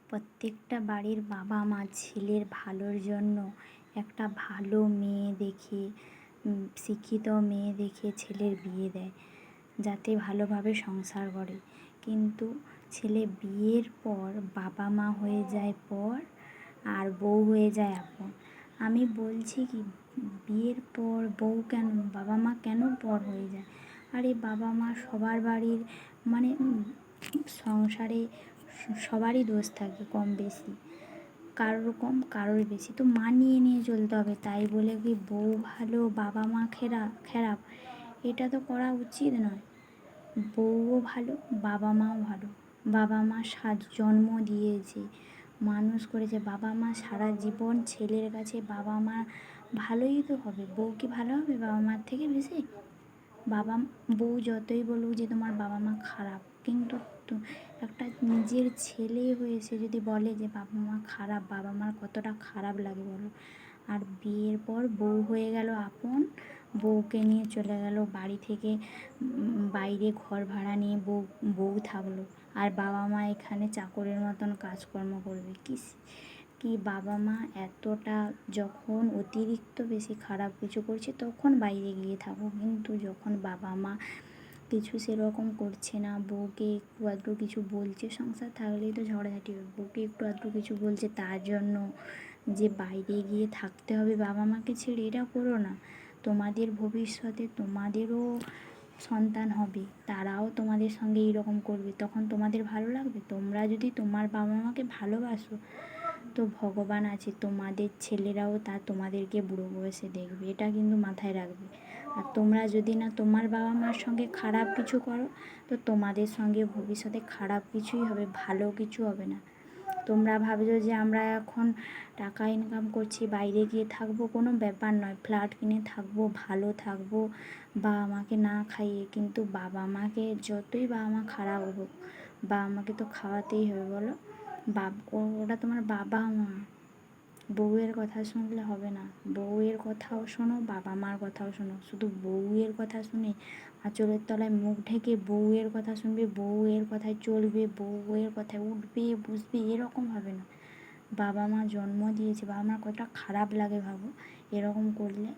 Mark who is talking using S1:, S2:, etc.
S1: প্রত্যেকটা বাড়ির বাবা মা ছেলের ভালোর জন্য একটা ভালো মেয়ে দেখে, শিক্ষিত মেয়ে দেখে ছেলের বিয়ে দেয়, যাতে ভালোভাবে সংসার করে। কিন্তু ছেলে বিয়ের পর বাবা মা হয়ে যায় পর, আর বউ হয়ে যায় আপন। আমি বলছি কি, বিয়ের পর বউ কেন, বাবা মা কেন পর হয়ে যায়? আরে বাবা মা সবার বাড়ির, মানে সংসারে সবারই দোষ থাকে কম বেশি, কারোর কম কারোর বেশি, তো মানিয়ে নিয়ে চলতে হবে। তাই বলে কি বউ ভালো বাবা মা খারাপ, এটা তো করা উচিত নয়। বউও ভালো, বাবা মাও ভালো। বাবা মা জন্ম দিয়েছে, মানুষ করেছে, বাবা মা সারা জীবন ছেলের কাছে বাবা মা ভালোই তো হবে। বউ কি ভালো হবে বাবা মার থেকে বেশি? বউ যতই বলুক যে তোমার বাবা মা খারাপ, কিন্তু একটা নিজের ছেলে হয়েছে যদি বলে যে বাবা মা খারাপ, বাবা মার কতটা খারাপ লাগে বলো। আর বিয়ের পর বউ হয়ে গেল আপন, বউকে নিয়ে চলে গেল বাড়ি থেকে বাইরে, ঘর ভাড়া নিয়ে বউ থাকলো, আর বাবা মা এখানে চাকরের মতন কাজকর্ম করবে। কি বাবা মা এতটা যখন অতিরিক্ত বেশি খারাপ কিছু করছে তখন বাইরে গিয়ে থাকো, কিন্তু যখন বাবা মা কিছু সেরকম করছে না, বউকে একটু আধটু কিছু বলছে, সংসার থাকলেই তো ঝগড়াঝাটি হবে, বউকে একটু আধটু কিছু বলছে তার জন্য যে বাইরে গিয়ে থাকতে হবে বাবা মাকে ছেড়ে, এটা করো না। তোমাদের ভবিষ্যতে তোমাদেরও সন্তান হবে, তারাও তোমাদের সঙ্গে এইরকম করবে, তখন তোমাদের ভালো লাগবে? তোমরা যদি তোমার বাবা মাকে ভালোবাসো, তো ভগবান আছে, তোমাদের ছেলেরাও তোমাদেরকে বুড়ো বয়সে দেখবে, এটা কিন্তু মাথায় রাখবে। আর তোমরা যদি না তোমার বাবা মার সঙ্গে খারাপ কিছু করো, তো তোমাদের সঙ্গে ভবিষ্যতে খারাপ কিছুই হবে, ভালো কিছু হবে না। তোমরা ভাবছো যে আমরা এখন টাকা ইনকাম করছি, বাইরে গিয়ে থাকবো, কোনো ব্যাপার নয়, ফ্ল্যাট কিনে থাকবো, ভালো থাকবো বাবা মাকে না খাইয়ে, কিন্তু বাবা মাকে যতই বাবা মা খারাপ হোক, বাবা মাকে তো খাওয়াতেই হবে বলো। ওরা তোমার বাবা মা। বউয়ের কথা শুনলে হবে না, বউয়ের কথাও শোনো, বাবা মার কথাও শোনো। শুধু বউয়ের কথা শুনে আঁচলের তলায় মুখ ঢেকে বউয়ের কথা শুনবে, বউয়ের কথায় চলবে, বউয়ের কথায় উঠবে বসবে, এরকম হবে না। বাবা মা জন্ম দিয়েছে, বাবা মার কতটা খারাপ লাগে ভাবো এরকম করলে।